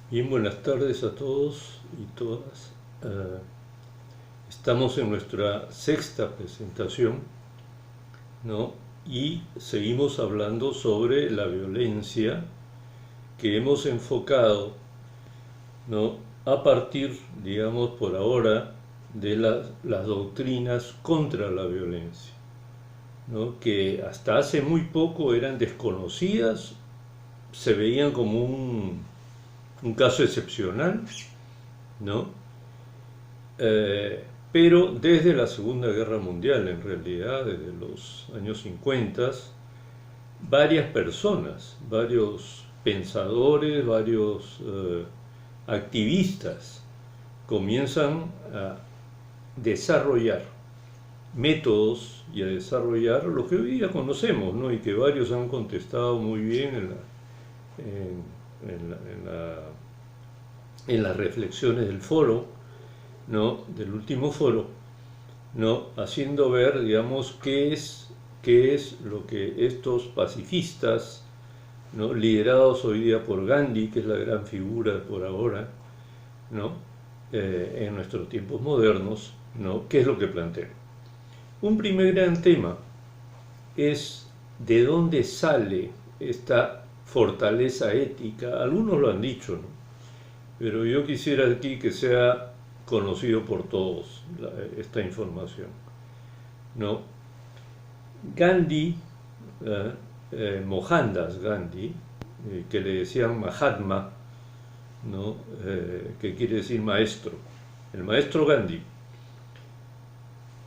Bien, buenas tardes a todos y todas. Eh, Estamos en nuestra sexta presentación, ¿no? Y seguimos hablando sobre la violencia que hemos enfocado, ¿no? A partir, digamos, por ahora, de las doctrinas contra la violencia, ¿no? Que hasta hace muy poco eran desconocidas, se veían como un caso excepcional, ¿no? Eh, pero desde la Segunda Guerra Mundial, en realidad, desde los años 50, varias personas, varios pensadores, varios activistas comienzan a desarrollar métodos y a desarrollar lo que hoy día conocemos, ¿no? Y que varios han contestado muy bien en la- en la- en las reflexiones del foro, ¿no? Del último foro, ¿no? Haciendo ver, digamos, qué es lo que estos pacifistas, ¿no? Liderados hoy día por Gandhi, que es la gran figura por ahora, ¿no? En nuestros tiempos modernos, ¿no? ¿Qué es lo que plantean? Un primer gran tema es de dónde sale esta fortaleza ética. Algunos lo han dicho, ¿no? Pero yo quisiera aquí que sea conocido por todos esta información, ¿no? Gandhi, Mohandas Gandhi, que le decían Mahatma, ¿no? Que quiere decir maestro. El maestro Gandhi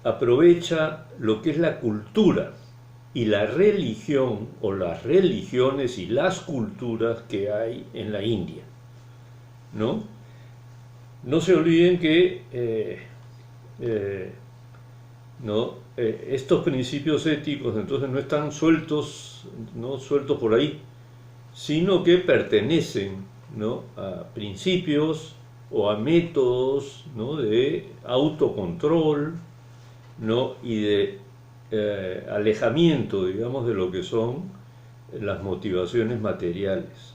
aprovecha lo que es la cultura y la religión o las religiones y las culturas que hay en la India, ¿no? No se olviden que eh, ¿no? Estos principios éticos entonces no están sueltos, no sueltos por ahí, sino que pertenecen, ¿no? A principios o a métodos, ¿no? De autocontrol, ¿no? Y de alejamiento, digamos, de lo que son las motivaciones materiales.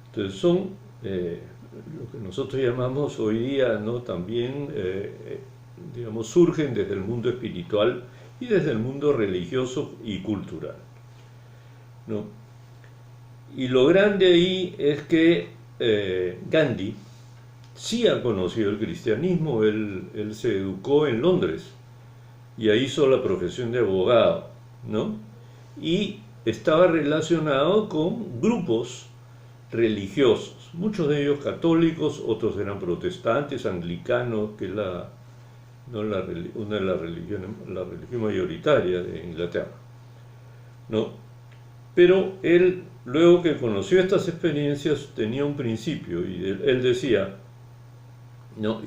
Entonces son lo que nosotros llamamos hoy día, ¿no? También, digamos, surgen desde el mundo espiritual y desde el mundo religioso y cultural, ¿no? Y lo grande ahí es que Gandhi sí ha conocido el cristianismo. Él se educó en Londres y ahí hizo la profesión de abogado, ¿no? Y estaba relacionado con grupos religiosos, muchos de ellos católicos, otros eran protestantes, anglicanos, que es no una de las religiones, la religión mayoritaria de Inglaterra, ¿no? Pero él, luego que conoció estas experiencias, tenía un principio y él decía, no,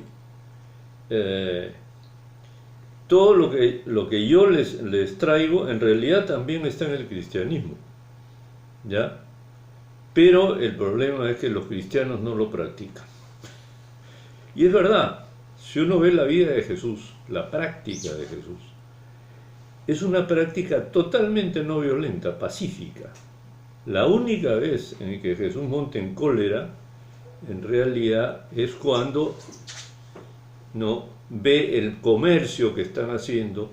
eh, todo lo que yo les traigo en realidad también está en el cristianismo, ¿ya? Pero el problema es que los cristianos no lo practican. Y es verdad, si uno ve la vida de Jesús, la práctica de Jesús, es una práctica totalmente no violenta, pacífica. La única vez en que Jesús monta en cólera, en realidad, es cuando no ve el comercio que están haciendo,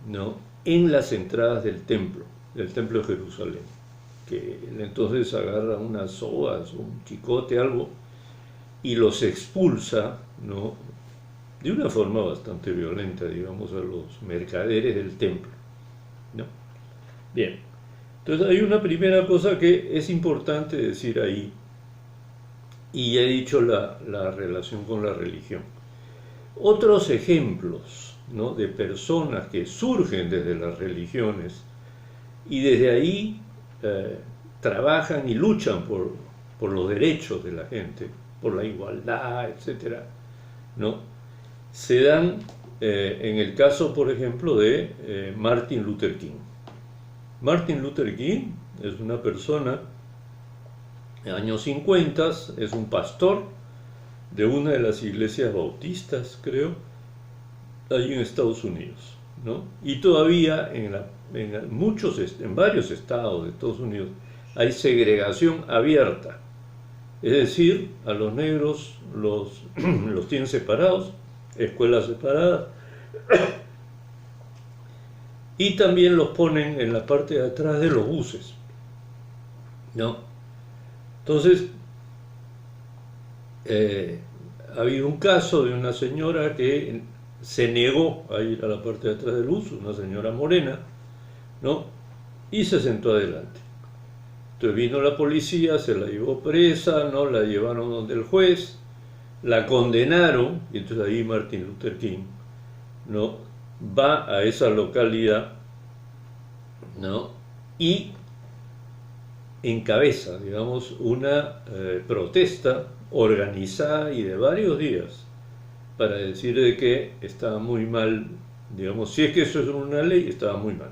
¿no? En las entradas del templo de Jerusalén. Que él entonces agarra unas sogas, un chicote, algo, y los expulsa, ¿no? De una forma bastante violenta, digamos, a los mercaderes del templo, ¿no? Bien, entonces hay una primera cosa que es importante decir ahí, y ya he dicho la relación con la religión. Otros ejemplos, ¿no? De personas que surgen desde las religiones y desde ahí trabajan y luchan por los derechos de la gente, por la igualdad, etcétera, ¿no? Se dan en el caso, por ejemplo, de Martin Luther King. Martin Luther King es una persona en años 50, es un pastor de una de las iglesias bautistas, creo, allí en Estados Unidos, ¿no? Y todavía en varios estados de Estados Unidos hay segregación abierta, Es decir, a los negros los tienen separados, escuelas separadas, y también los ponen en la parte de atrás de los buses, ¿no? Entonces, ha habido un caso de una señora que se negó a ir a la parte de atrás del bus, una señora morena, ¿no? Y se sentó adelante. Entonces vino la policía, se la llevó presa, ¿no? La llevaron donde el juez, la condenaron, y entonces ahí Martin Luther King, ¿no? Va a esa localidad, ¿no? Y encabeza, digamos, una protesta organizada y de varios días para decir de que estaba muy mal, digamos, si es que eso es una ley, estaba muy mal.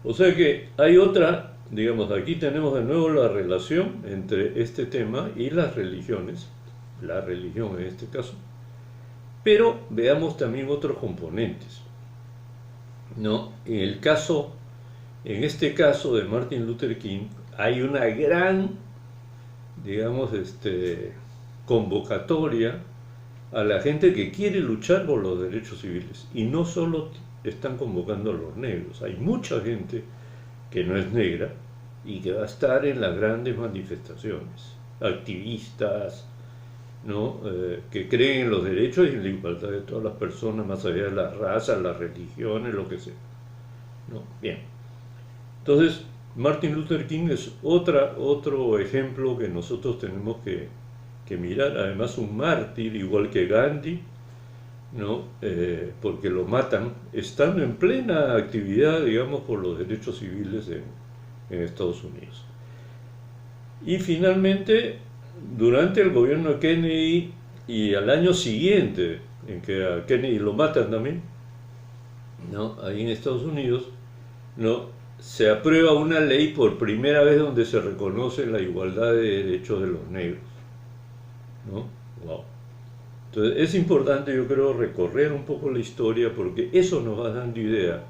O sea que hay otra, digamos, aquí tenemos de nuevo la relación entre este tema y las religiones, la religión en este caso, pero veamos también otros componentes, ¿no? En este caso de Martin Luther King, hay una gran, digamos, convocatoria a la gente que quiere luchar por los derechos civiles. Y no solo están convocando a los negros, hay mucha gente que no es negra y que va a estar en las grandes manifestaciones, activistas, ¿no? Que creen en los derechos y en la igualdad de todas las personas, más allá de las razas, las religiones, lo que sea, ¿no? Bien. Entonces, Martin Luther King es otro ejemplo que nosotros tenemos que mirar, además un mártir, igual que Gandhi, ¿no? Porque lo matan estando en plena actividad, digamos, por los derechos civiles en Estados Unidos. Y finalmente, durante el gobierno de Kennedy y al año siguiente, en que a Kennedy lo matan también, ¿no? Ahí en Estados Unidos, ¿no? Se aprueba una ley por primera vez donde se reconoce la igualdad de derechos de los negros, ¿no? Wow. Entonces es importante, yo creo, recorrer un poco la historia porque eso nos va dando idea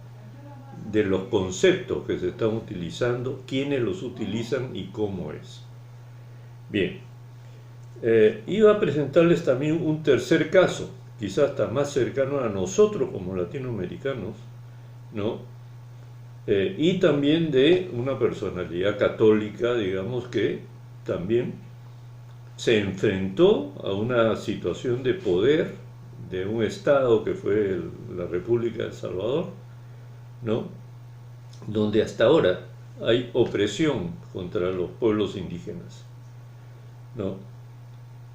de los conceptos que se están utilizando, quiénes los utilizan y cómo es. Bien, iba a presentarles también un tercer caso, quizás hasta más cercano a nosotros como latinoamericanos, ¿no? Y también de una personalidad católica, digamos, que también se enfrentó a una situación de poder de un Estado que fue la República de El Salvador, ¿no? Donde hasta ahora hay opresión contra los pueblos indígenas, ¿no?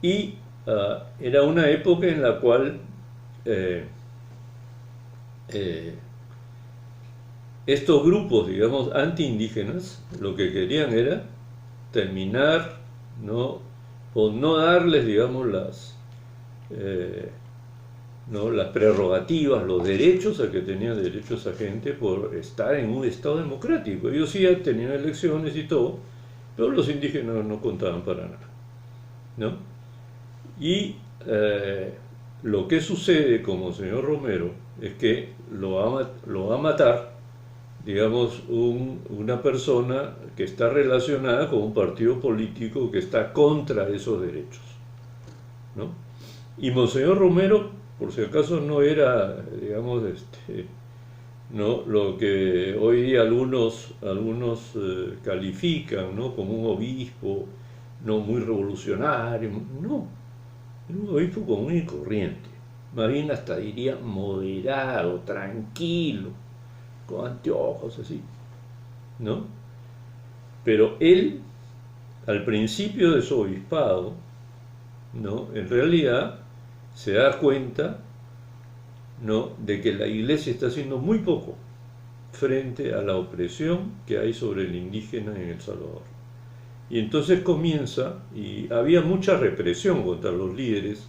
Y era una época en la cual estos grupos, digamos, antiindígenas, lo que querían era terminar, ¿no? O no darles, digamos, ¿no? las prerrogativas, los derechos a que tenía derecho esa gente por estar en un Estado democrático. Ellos sí tenían elecciones y todo, pero los indígenas no contaban para nada, ¿no? Y lo que sucede con Monseñor Romero es que lo va a matar, digamos, una persona que está relacionada con un partido político que está contra esos derechos, ¿no? Y Monseñor Romero, por si acaso, no era, digamos, ¿no? Lo que hoy día algunos califican, ¿no? Como un obispo no muy revolucionario, no, era un obispo común y corriente, más bien hasta diría moderado, tranquilo, con anteojos así, ¿no? Pero él, al principio de su obispado, ¿no? En realidad se da cuenta, ¿no? De que la iglesia está haciendo muy poco frente a la opresión que hay sobre el indígena en El Salvador. Y entonces comienza, y había mucha represión contra los líderes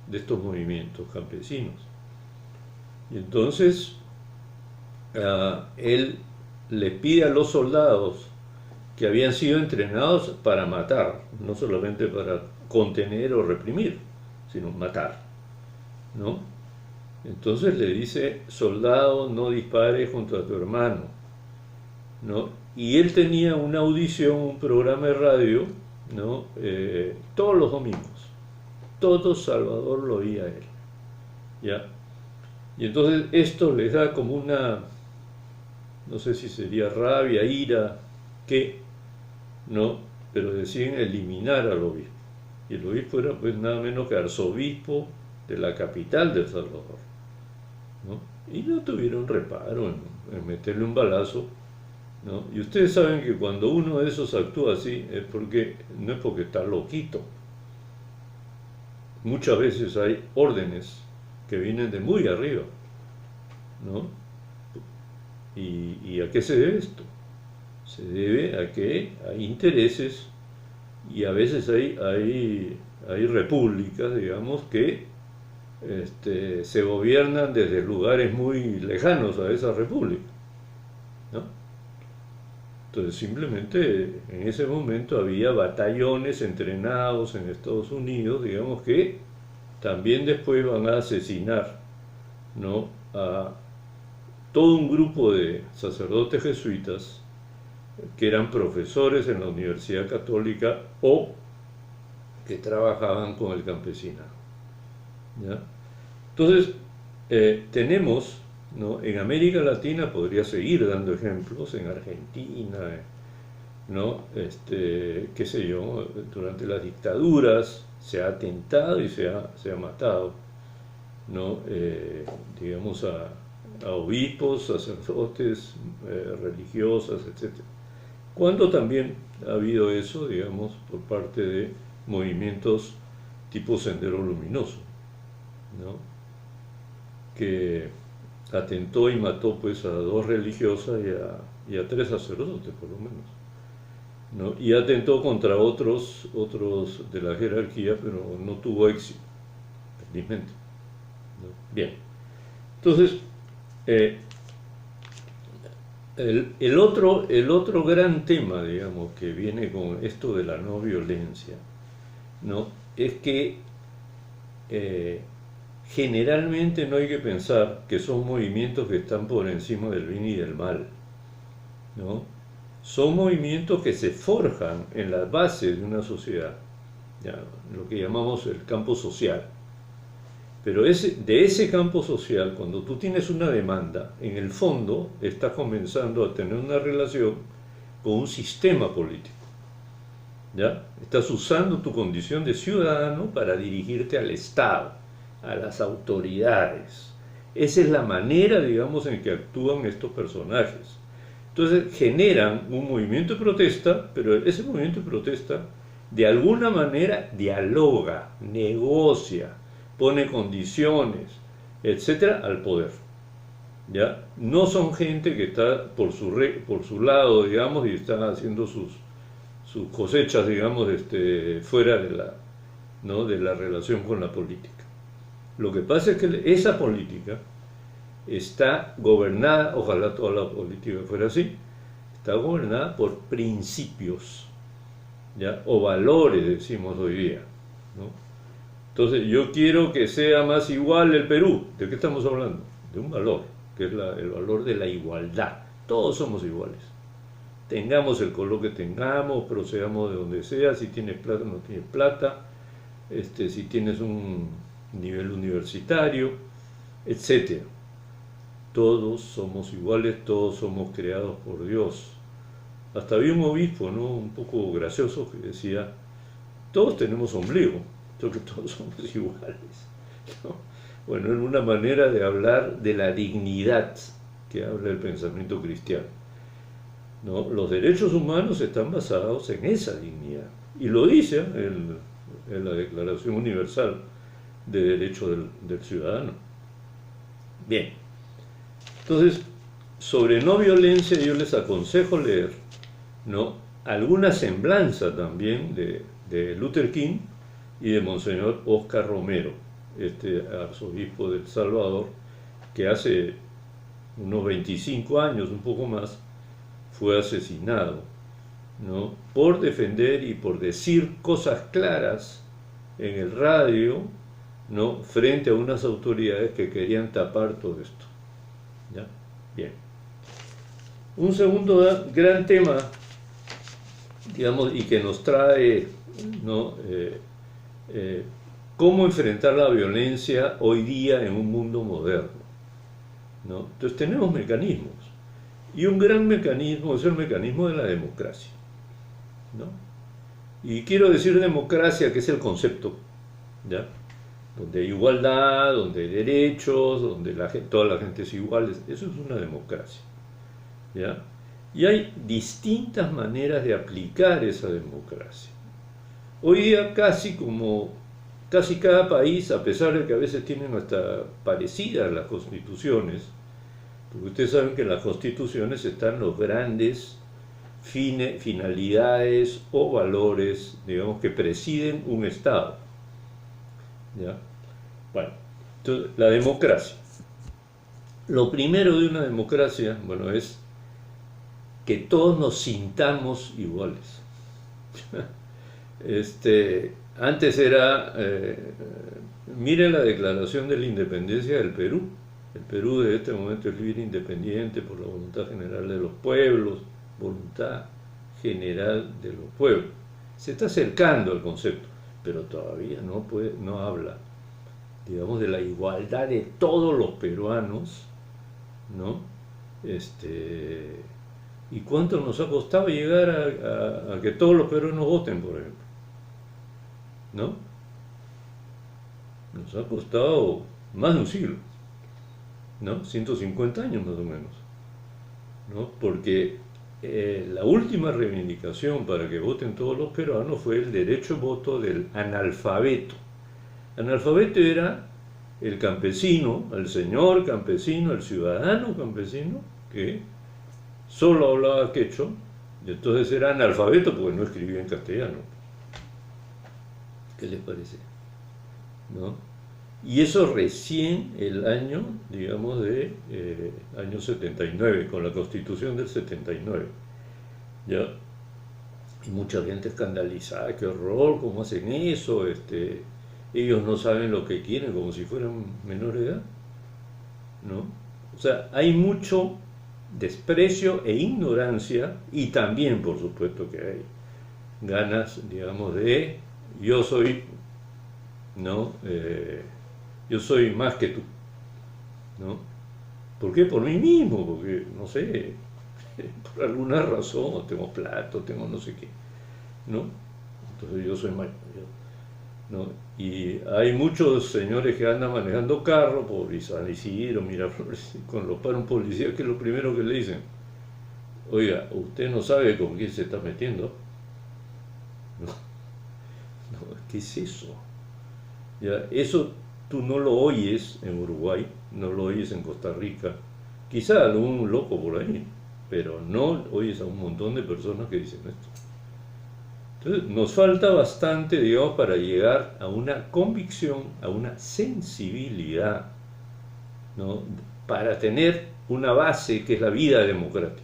de estos movimientos campesinos. Y entonces él le pide a los soldados que habían sido entrenados para matar, no solamente para contener o reprimir, sino matar, ¿no? Entonces le dice: soldado, no dispares contra tu hermano, ¿no? Y él tenía una audición, un programa de radio, ¿no? Todos los domingos, todo Salvador lo oía a él, ¿ya? Y entonces esto les da como una, no sé si sería rabia, ira, qué, ¿no? Pero deciden eliminar al obispo. Y el obispo era pues nada menos que arzobispo de la capital de El Salvador, ¿no? Y no tuvieron reparo en meterle un balazo, ¿no? Y ustedes saben que cuando uno de esos actúa así es porque no es porque está loquito. Muchas veces hay órdenes que vienen de muy arriba, ¿no? ¿Y a qué se debe esto? Se debe a que hay intereses y a veces hay repúblicas, digamos, que se gobiernan desde lugares muy lejanos a esa república, ¿no? Entonces simplemente en ese momento había batallones entrenados en Estados Unidos, digamos, que también después van a asesinar, ¿no?, a todo un grupo de sacerdotes jesuitas que eran profesores en la Universidad Católica o que trabajaban con el campesinado, ¿ya? Entonces, tenemos, ¿no?, en América Latina, podría seguir dando ejemplos, en Argentina, ¿no?, qué sé yo, durante las dictaduras se ha atentado y se ha matado, ¿no?, digamos a obispos, sacerdotes, religiosas, etc. Cuando también ha habido eso, digamos, por parte de movimientos tipo Sendero Luminoso, ¿no?, que atentó y mató pues a 2 religiosas y a 3 sacerdotes por lo menos, ¿no? Y atentó contra otros de la jerarquía, pero no tuvo éxito, felizmente, ¿no? Bien, entonces el otro gran tema, digamos, que viene con esto de la no violencia, ¿no?, es que generalmente no hay que pensar que son movimientos que están por encima del bien y del mal, ¿no? Son movimientos que se forjan en las bases de una sociedad, ¿ya?, lo que llamamos el campo social. Pero de ese campo social, cuando tú tienes una demanda, en el fondo estás comenzando a tener una relación con un sistema político, ¿ya? Estás usando tu condición de ciudadano para dirigirte al Estado, a las autoridades. Esa es la manera, digamos, en que actúan estos personajes. Entonces generan un movimiento de protesta, pero ese movimiento de protesta de alguna manera dialoga, negocia, pone condiciones, etcétera, al poder, ¿ya? No son gente que está por su lado, digamos, y están haciendo sus cosechas, digamos, fuera ¿no?, de la relación con la política. Lo que pasa es que esa política está gobernada, ojalá toda la política fuera así, está gobernada por principios, ¿ya?, o valores, decimos hoy día, ¿no? Entonces, yo quiero que sea más igual el Perú. ¿De qué estamos hablando? De un valor, que es el valor de la igualdad. Todos somos iguales. Tengamos el color que tengamos, procedamos de donde sea, si tienes plata o no tienes plata, si tienes un nivel universitario, etc. Todos somos iguales, todos somos creados por Dios. Hasta había un obispo, ¿no?, un poco gracioso, que decía, todos tenemos ombligo, porque todos somos iguales, ¿no? Bueno, en una manera de hablar de la dignidad que habla el pensamiento cristiano, ¿no? Los derechos humanos están basados en esa dignidad, y lo dice en la Declaración Universal de Derechos del Ciudadano. Bien, entonces, sobre no violencia yo les aconsejo leer, ¿no?, alguna semblanza también de Luther King y de Monseñor Oscar Romero, arzobispo de El Salvador, que hace unos 25 años, un poco más, fue asesinado, ¿no?, por defender y por decir cosas claras en el radio, ¿no?, frente a unas autoridades que querían tapar todo esto, ¿ya? Bien. Un segundo gran tema digamos, y que nos trae, ¿no? Cómo enfrentar la violencia hoy día en un mundo moderno, ¿no? Entonces tenemos mecanismos, y un gran mecanismo es el mecanismo de la democracia, ¿no? Y quiero decir democracia, que es el concepto, ¿ya? Donde hay igualdad, donde hay derechos, donde toda la gente es igual, eso es una democracia, ¿ya? Y hay distintas maneras de aplicar esa democracia. Hoy día casi cada país, a pesar de que a veces tienen hasta parecidas las constituciones, porque ustedes saben que en las constituciones están los grandes finalidades o valores, digamos, que presiden un Estado, ¿ya? Bueno, entonces, la democracia. Lo primero de una democracia, bueno, es que todos nos sintamos iguales. Antes era, mire la declaración de la independencia del Perú. El Perú de este momento es libre e independiente por la voluntad general de los pueblos, voluntad general de los pueblos. Se está acercando al concepto, pero todavía no habla, digamos, de la igualdad de todos los peruanos, ¿no? ¿Y cuánto nos ha costado llegar a que todos los peruanos voten, por ejemplo? ¿No? Nos ha costado más de un siglo, ¿no? 150 años más o menos, ¿no? Porque la última reivindicación para que voten todos los peruanos fue el derecho de voto del analfabeto. Analfabeto era el campesino, el señor campesino, el ciudadano campesino, que solo hablaba quechua, y entonces era analfabeto porque no escribía en castellano. ¿Qué les parece? ¿No? Y eso recién el año, digamos, año 79, con la Constitución del 79. ¿Ya? Y mucha gente escandalizada, qué horror, ¿cómo hacen eso? Ellos no saben lo que quieren, como si fueran menores de edad, ¿no? O sea, hay mucho desprecio e ignorancia, y también, por supuesto, que hay ganas, digamos, de yo soy, ¿no? Yo soy más que tú, ¿no? ¿Por qué? Por mí mismo, porque, no sé, por alguna razón, tengo plato, tengo no sé qué, ¿no? Entonces yo soy más, ¿no? Y hay muchos señores que andan manejando carro por San Isidro, Miraflores, con los para un policía, que es lo primero que le dicen: oiga, usted no sabe con quién se está metiendo, ¿no? No, ¿qué es eso? Ya, eso tú no lo oyes en Uruguay, no lo oyes en Costa Rica, quizá algún loco por ahí, pero no oyes a un montón de personas que dicen esto. Entonces, nos falta bastante, digamos, para llegar a una convicción, a una sensibilidad, ¿no? Para tener una base que es la vida democrática.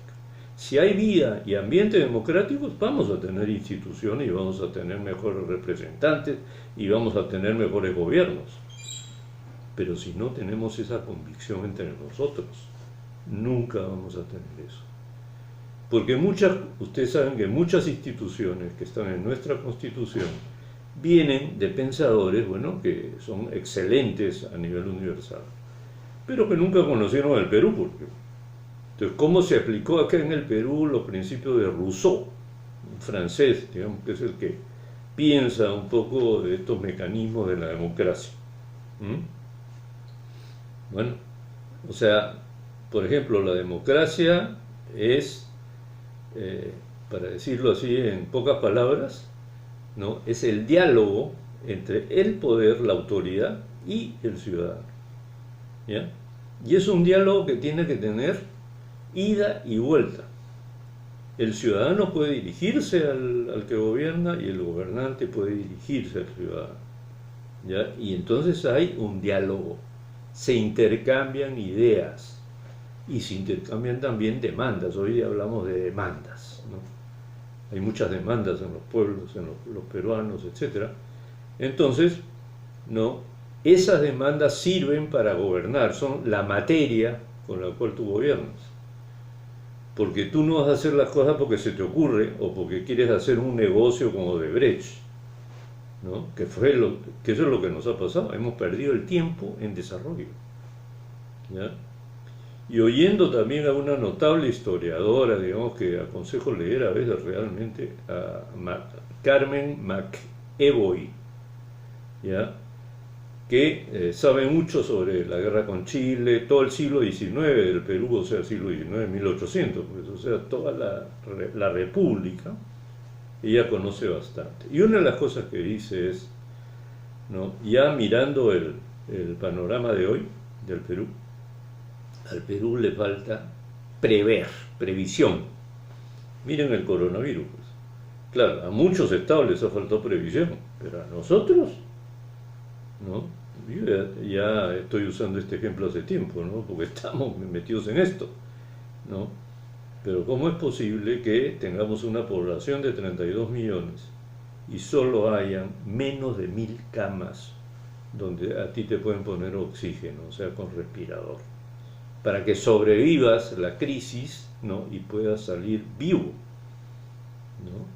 Si hay vida y ambiente democráticos, vamos a tener instituciones y vamos a tener mejores representantes y vamos a tener mejores gobiernos. Pero si no tenemos esa convicción entre nosotros, nunca vamos a tener eso. Porque ustedes saben que muchas instituciones que están en nuestra Constitución vienen de pensadores, bueno, que son excelentes a nivel universal, pero que nunca conocieron el Perú. Entonces, ¿cómo se aplicó acá en el Perú los principios de Rousseau, un francés, digamos, que es el que piensa un poco de estos mecanismos de la democracia? Bueno, o sea, por ejemplo, la democracia es, para decirlo así en pocas palabras, ¿no? Es el diálogo entre el poder, la autoridad y el ciudadano, ¿ya? Y es un diálogo que tiene que tener ida y vuelta. El ciudadano puede dirigirse al que gobierna y el gobernante puede dirigirse al ciudadano, ¿ya? Y entonces hay un diálogo, se intercambian ideas y se intercambian también demandas. Hoy hablamos de demandas, ¿no? Hay muchas demandas en los pueblos, en los peruanos, etc. Entonces, ¿no? Esas demandas sirven para gobernar, son la materia con la cual tú gobiernas. porque tú no vas a hacer las cosas porque se te ocurre o porque quieres hacer un negocio como Odebrecht, ¿no? Que eso es lo que nos ha pasado, hemos perdido el tiempo en desarrollo, ¿ya? Y oyendo también a una notable historiadora, digamos, que aconsejo leer a veces realmente, a Carmen McEvoy, ¿ya? Que sabe mucho sobre la guerra con Chile, todo el siglo XIX del Perú, o sea, el siglo XIX, 1800, pues, o sea, toda la República, ella conoce bastante. Y una de las cosas que dice es, ¿no? Ya mirando el panorama de hoy del Perú, al Perú le falta previsión. Miren el coronavirus, pues. Claro, a muchos estados les ha faltado previsión, pero a nosotros, ¿no? Yo ya estoy usando este ejemplo hace tiempo, ¿no? Porque estamos metidos en esto, ¿no? Pero ¿cómo es posible que tengamos una población de 32 millones y solo hayan menos de 1000 camas donde a ti te pueden poner oxígeno, o sea, con respirador, para que sobrevivas la crisis, ¿no? Y puedas salir vivo, ¿no?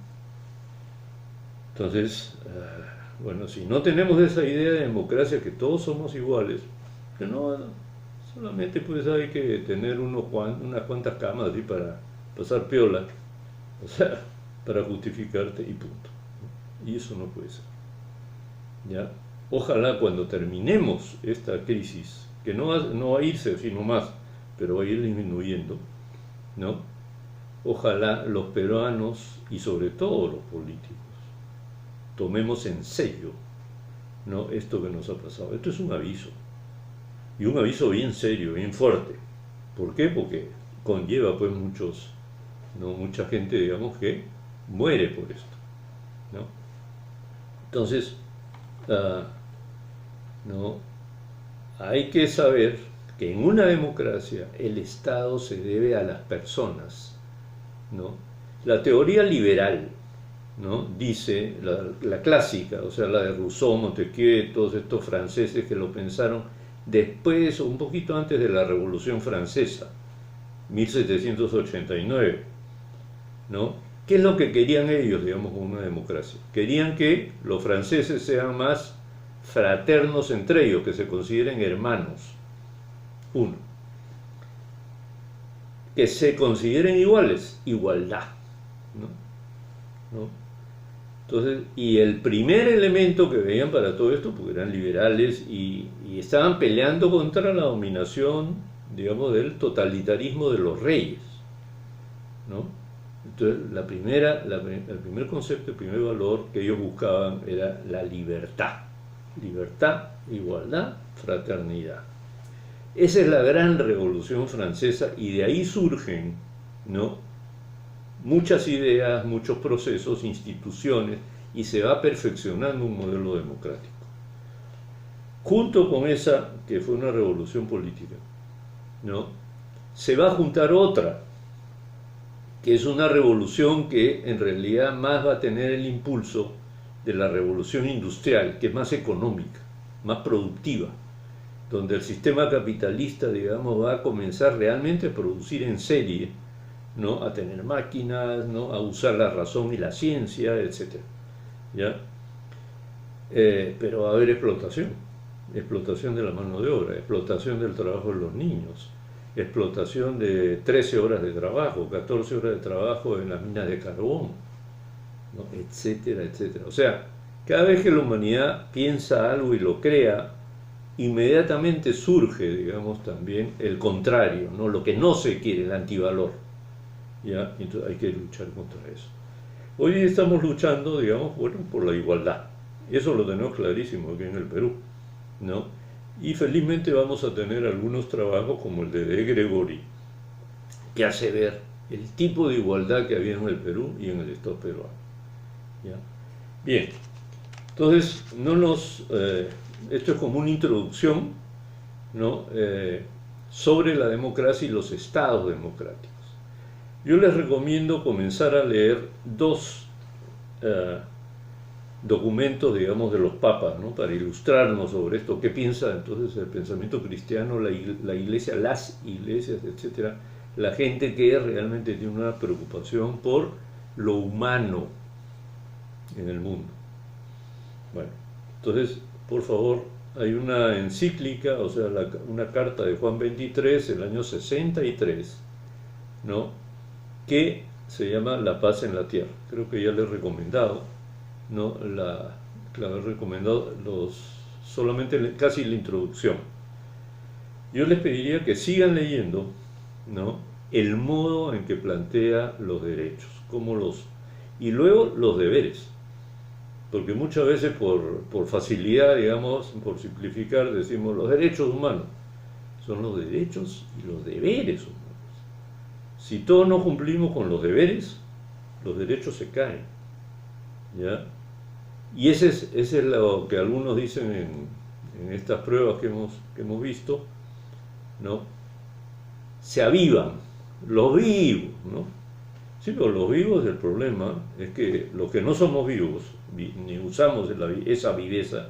Entonces, bueno, si no tenemos esa idea de democracia, que todos somos iguales, que no, solamente pues hay que tener unas cuantas camas así para pasar piola, o sea, para justificarte y punto, ¿no? Y eso no puede ser, ¿ya? Ojalá cuando terminemos esta crisis, que no va a irse sino más, pero va a ir disminuyendo, ¿no? Ojalá los peruanos y sobre todo los políticos tomemos en serio, ¿no? Esto que nos ha pasado. Esto es un aviso, y un aviso bien serio, bien fuerte. ¿Por qué? Porque conlleva pues mucha gente, digamos, que muere por esto, ¿no? Entonces, ¿no? Hay que saber que en una democracia el Estado se debe a las personas, ¿no? La teoría liberal, ¿no? Dice, la clásica, o sea, la de Rousseau, Montesquieu, todos estos franceses que lo pensaron después o un poquito antes de la Revolución Francesa, 1789, ¿no? ¿Qué es lo que querían ellos, digamos, con una democracia? Querían que los franceses sean más fraternos entre ellos, que se consideren hermanos. Uno, que se consideren iguales, igualdad, ¿no? Entonces, y el primer elemento que veían para todo esto, porque eran liberales y estaban peleando contra la dominación, digamos, del totalitarismo de los reyes, ¿no? Entonces, el primer concepto, el primer valor que ellos buscaban era la libertad. Libertad, igualdad, fraternidad. Esa es la gran revolución francesa y de ahí surgen, ¿no?, muchas ideas, muchos procesos, instituciones, y se va perfeccionando un modelo democrático. Junto con esa, que fue una revolución política, ¿no?, se va a juntar otra, que es una revolución que en realidad más va a tener el impulso de la revolución industrial, que es más económica, más productiva, donde el sistema capitalista, digamos, va a comenzar realmente a producir en serie, ¿no?, a tener máquinas, ¿no?, a usar la razón y la ciencia, etc. ¿Ya? Pero va a haber explotación de la mano de obra, explotación del trabajo de los niños, explotación de 13 horas de trabajo, 14 horas de trabajo en las minas de carbón, ¿no?, etcétera, etcétera. O sea, cada vez que la humanidad piensa algo y lo crea, inmediatamente surge, digamos, también el contrario, ¿no?, lo que no se quiere, el antivalor, ¿ya? Entonces hay que luchar contra eso. Hoy estamos luchando, digamos, bueno, por la igualdad. Eso lo tenemos clarísimo aquí en el Perú, ¿no? Y felizmente vamos a tener algunos trabajos como el de Gregory, que hace ver el tipo de igualdad que había en el Perú y en el Estado peruano, ¿ya? Bien, entonces esto es como una introducción, ¿no?, sobre la democracia y los estados democráticos. Yo les recomiendo comenzar a leer dos documentos, digamos, de los papas, ¿no?, para ilustrarnos sobre esto, qué piensa entonces el pensamiento cristiano, la iglesia, las iglesias, etcétera, la gente que realmente tiene una preocupación por lo humano en el mundo. Bueno, entonces, por favor, hay una encíclica, o sea, una carta de Juan XXIII, el año 63, ¿no? Que se llama La paz en la tierra. Creo que ya le he recomendado, ¿no? La he recomendado solamente casi la introducción. Yo les pediría que sigan leyendo, ¿no? El modo en que plantea los derechos, y luego los deberes. Porque muchas veces por facilidad, digamos, por simplificar, decimos los derechos humanos. Son los derechos y los deberes humanos. Si todos no cumplimos con los deberes, los derechos se caen. ¿Ya? Y ese es lo que algunos dicen en estas pruebas que hemos visto, ¿no? Se avivan los vivos, ¿no? Sí, pero los vivos, el problema es que los que no somos vivos, ni usamos esa viveza,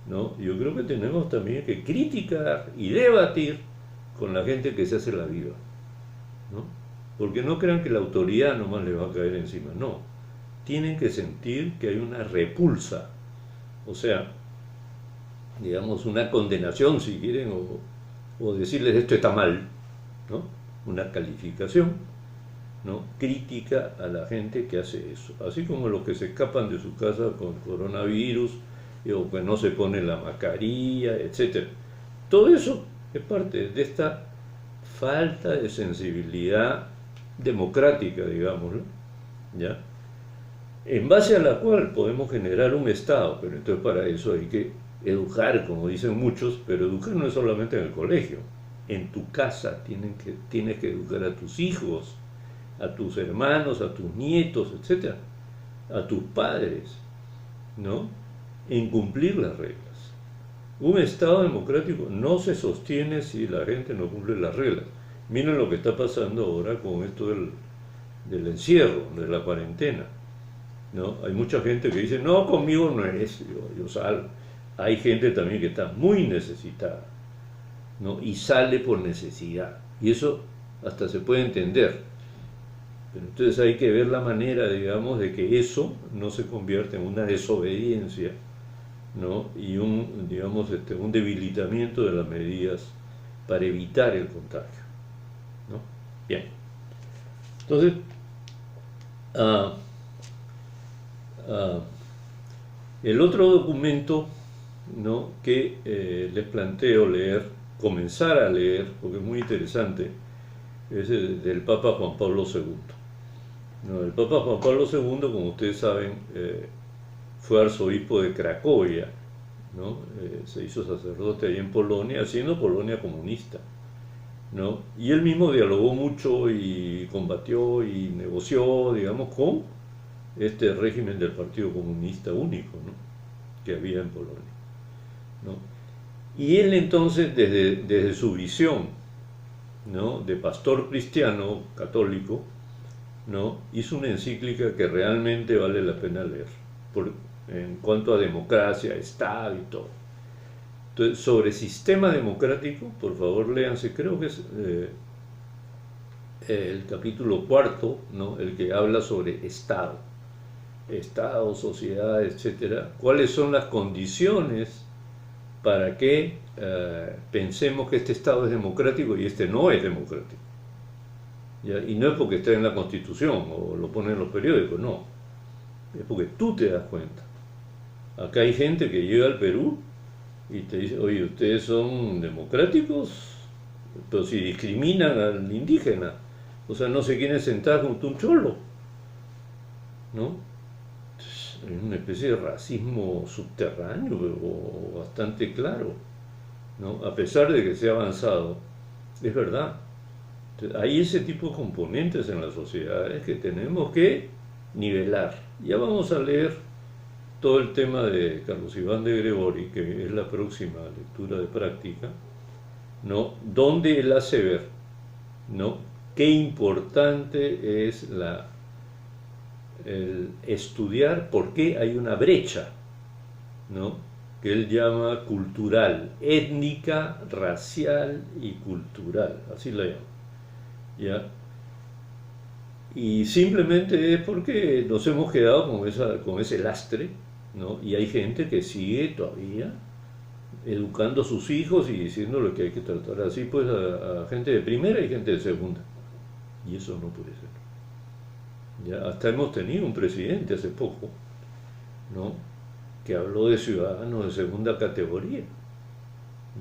¿no? Yo creo que tenemos también que criticar y debatir con la gente que se hace la viva, ¿no? Porque no crean que la autoridad nomás les va a caer encima, no. Tienen que sentir que hay una repulsa, o sea, digamos, una condenación, si quieren, o decirles esto está mal, ¿no? Una calificación, ¿no? Crítica a la gente que hace eso, así como los que se escapan de su casa con coronavirus, o que no se ponen la mascarilla, etc. Todo eso es parte de esta falta de sensibilidad democrática, digámoslo, ¿ya? En base a la cual podemos generar un Estado, pero entonces para eso hay que educar, como dicen muchos, pero educar no es solamente en el colegio, en tu casa tienes que educar a tus hijos, a tus hermanos, a tus nietos, etc., a tus padres, ¿no? En cumplir las reglas. Un Estado democrático no se sostiene si la gente no cumple las reglas. Miren lo que está pasando ahora con esto del encierro, de la cuarentena, ¿no? Hay mucha gente que dice, no, conmigo no es, yo salgo. Hay gente también que está muy necesitada, ¿no? Y sale por necesidad. Y eso hasta se puede entender. Pero entonces hay que ver la manera, digamos, de que eso no se convierta en una desobediencia, ¿no? Y un debilitamiento de las medidas para evitar el contagio, ¿no? Bien. Entonces, el otro documento, ¿no?, que les planteo comenzar a leer, porque es muy interesante, es el del Papa Juan Pablo II. ¿No? El Papa Juan Pablo II, como ustedes saben, fue arzobispo de Cracovia, ¿no? Se hizo sacerdote ahí en Polonia, haciendo Polonia comunista, ¿no? Y él mismo dialogó mucho y combatió y negoció, digamos, con este régimen del Partido Comunista único, ¿no?, que había en Polonia, ¿no? Y él entonces, desde su visión, ¿no?, de pastor cristiano católico, ¿no?, hizo una encíclica que realmente vale la pena leer, en cuanto a democracia, Estado y todo. Entonces, sobre sistema democrático, por favor léanse, creo que es el capítulo 4, ¿no?, el que habla sobre Estado, sociedad, etcétera. ¿Cuáles son las condiciones para que pensemos que este Estado es democrático y este no es democrático? ¿Ya? Y no es porque esté en la Constitución o lo ponen en los periódicos, no. Es porque tú te das cuenta. Acá hay gente que llega al Perú y te dice, oye, ustedes son democráticos, pero si discriminan al indígena, o sea, no se quieren sentar junto a un cholo, ¿no? Es una especie de racismo subterráneo o bastante claro, ¿no? A pesar de que se ha avanzado, es verdad. Entonces, hay ese tipo de componentes en las sociedades que tenemos que nivelar. Ya vamos a leer todo el tema de Carlos Iván de Gregori, que es la próxima lectura de práctica, ¿no?, donde él hace ver, ¿no?, qué importante es el estudiar por qué hay una brecha, ¿no?, que él llama cultural, étnica, racial y cultural, así la llama, ¿ya? Y simplemente es porque nos hemos quedado con ese lastre, ¿no? Y hay gente que sigue todavía educando a sus hijos y diciéndole que hay que tratar así pues a gente de primera y gente de segunda. Y eso no puede ser. Ya, hasta hemos tenido un presidente hace poco, ¿no? Que habló de ciudadanos de segunda categoría,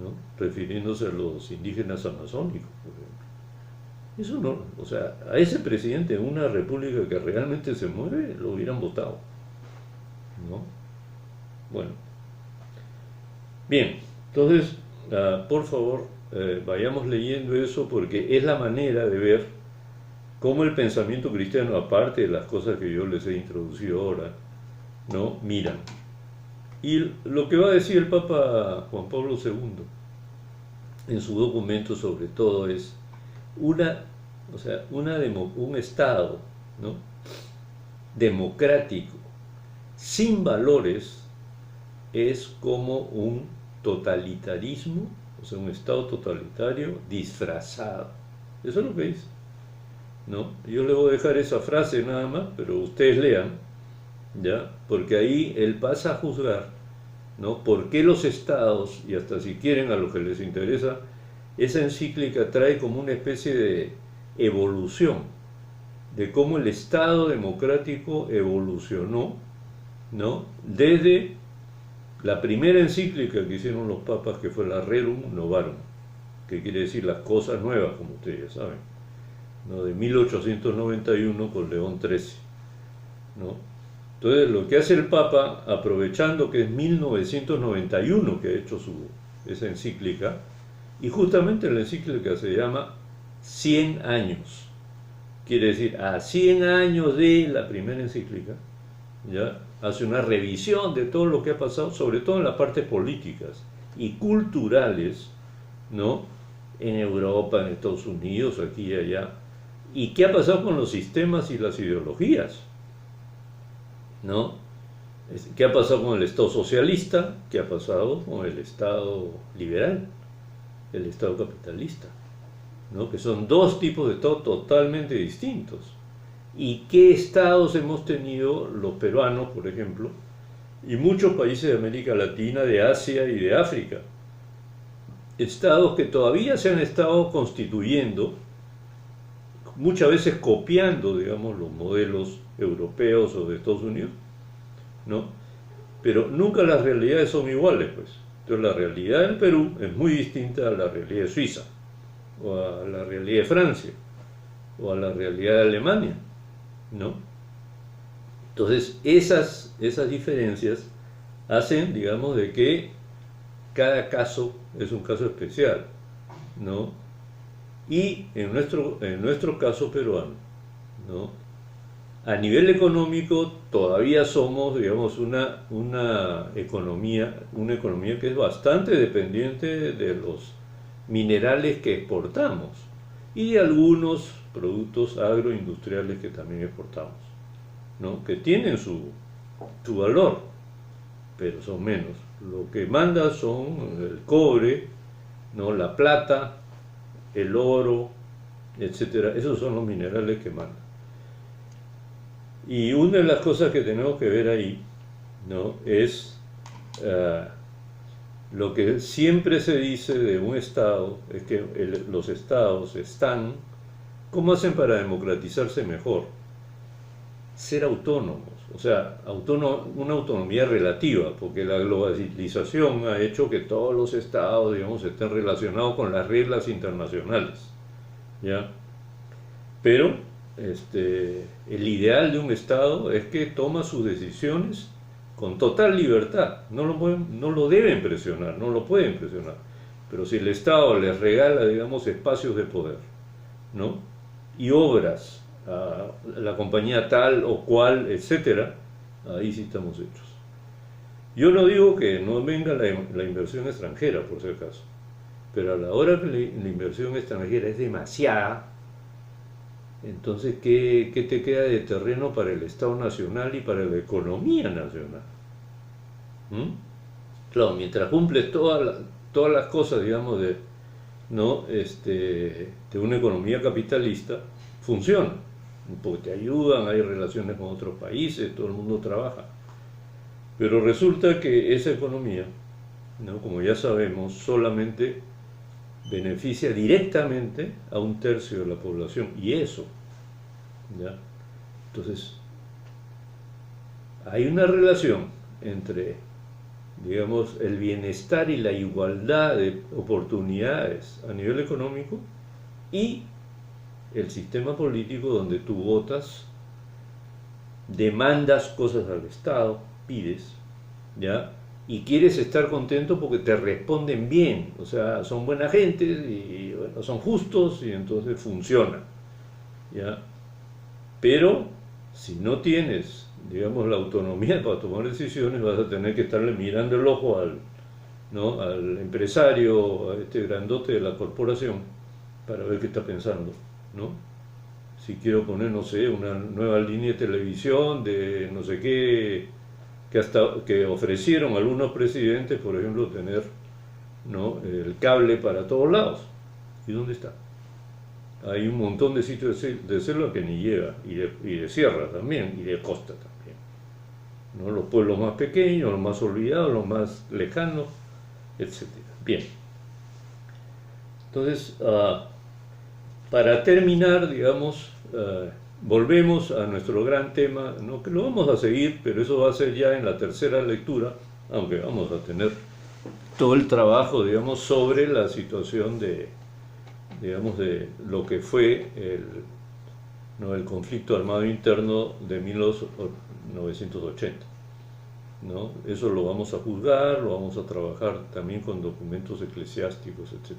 ¿no? Refiriéndose a los indígenas amazónicos, por ejemplo. Eso no, o sea, a ese presidente en una república que realmente se mueve, lo hubieran votado, ¿no? Bueno, bien, entonces, por favor, vayamos leyendo eso porque es la manera de ver cómo el pensamiento cristiano, aparte de las cosas que yo les he introducido ahora, ¿no? Miran. Y lo que va a decir el Papa Juan Pablo II en su documento sobre todo es una, o sea, un Estado, ¿no? Democrático, sin valores, es como un totalitarismo, o sea, un Estado totalitario disfrazado. Eso es lo que dice, ¿no? Yo le voy a dejar esa frase nada más, pero ustedes lean, ¿ya? Porque ahí él pasa a juzgar, ¿no? ¿Por qué los estados, y hasta si quieren a los que les interesa, esa encíclica trae como una especie de evolución, de cómo el Estado democrático evolucionó, ¿no? Desde la primera encíclica que hicieron los papas, que fue la Rerum Novarum, que quiere decir las cosas nuevas, como ustedes ya saben, ¿no? De 1891 con León XIII, ¿no? Entonces, lo que hace el Papa, aprovechando que es 1991 que ha hecho esa encíclica, y justamente la encíclica se llama 100 años, quiere decir, a 100 años de la primera encíclica, ¿ya? Hace una revisión de todo lo que ha pasado, sobre todo en las partes políticas y culturales, ¿no? En Europa, en Estados Unidos, aquí y allá, y qué ha pasado con los sistemas y las ideologías, ¿no? ¿Qué ha pasado con el Estado socialista? ¿Qué ha pasado con el Estado liberal? El Estado capitalista, ¿no? Que son dos tipos de Estado totalmente distintos. ¿Y qué estados hemos tenido los peruanos, por ejemplo, y muchos países de América Latina, de Asia y de África? Estados que todavía se han estado constituyendo, muchas veces copiando, digamos, los modelos europeos o de Estados Unidos, ¿no? Pero nunca las realidades son iguales, pues. Entonces la realidad del Perú es muy distinta a la realidad de Suiza, o a la realidad de Francia, o a la realidad de Alemania, ¿no? Entonces esas diferencias hacen, digamos, de que cada caso es un caso especial, ¿no? Y en nuestro caso peruano, ¿no? A nivel económico todavía somos, digamos, una economía que es bastante dependiente de los minerales que exportamos y de algunos productos agroindustriales que también exportamos, ¿no? Que tienen su valor, pero son menos. Lo que manda son el cobre, ¿no? La plata, el oro, etcétera. Esos son los minerales que mandan. Y una de las cosas que tenemos que ver ahí, ¿no? Es lo que siempre se dice de un Estado, es que los Estados están, ¿cómo hacen para democratizarse mejor? Ser autónomos, o sea, una autonomía relativa, porque la globalización ha hecho que todos los Estados, digamos, estén relacionados con las reglas internacionales, ¿ya? Pero el ideal de un Estado es que toma sus decisiones con total libertad, no lo deben presionar, no lo pueden presionar, pero si el Estado les regala, digamos, espacios de poder, ¿no? Y obras a la compañía tal o cual, etcétera, ahí sí estamos hechos. Yo no digo que no venga la inversión extranjera, por si acaso, pero a la hora que la inversión extranjera es demasiada, entonces, ¿qué te queda de terreno para el Estado Nacional y para la economía nacional? ¿Mm? Claro, mientras cumples todas las cosas, digamos, ¿no? De una economía capitalista funciona, porque te ayudan, hay relaciones con otros países, todo el mundo trabaja. Pero resulta que esa economía, ¿no? Como ya sabemos, solamente beneficia directamente a un tercio de la población, y eso, ¿ya? Entonces, hay una relación entre, digamos, el bienestar y la igualdad de oportunidades a nivel económico y el sistema político donde tú votas, demandas cosas al Estado, pides, ¿ya? Y quieres estar contento porque te responden bien, o sea, son buena gente y bueno, son justos y entonces funciona, ¿ya? Pero si no tienes, digamos, la autonomía para tomar decisiones, vas a tener que estarle mirando el ojo al, ¿no? al empresario, a este grandote de la corporación, para ver qué está pensando, ¿no? Si quiero poner, no sé, una nueva línea de televisión de no sé qué, que ofrecieron algunos presidentes, por ejemplo, tener, ¿no? el cable para todos lados. ¿Y dónde está? Hay un montón de sitios de selva que ni llega, y de sierra también, y de costa también, ¿no? Los pueblos más pequeños, los más olvidados, los más lejanos, etc. Bien. Entonces, para terminar, digamos, volvemos a nuestro gran tema, ¿no? Que lo vamos a seguir, pero eso va a ser ya en la tercera lectura, aunque vamos a tener todo el trabajo, digamos, sobre la situación de, digamos, de lo que fue ¿no? el conflicto armado interno de 1980. ¿No? Eso lo vamos a juzgar, lo vamos a trabajar también con documentos eclesiásticos, etc.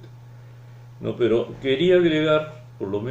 ¿No? Pero quería agregar, por lo menos,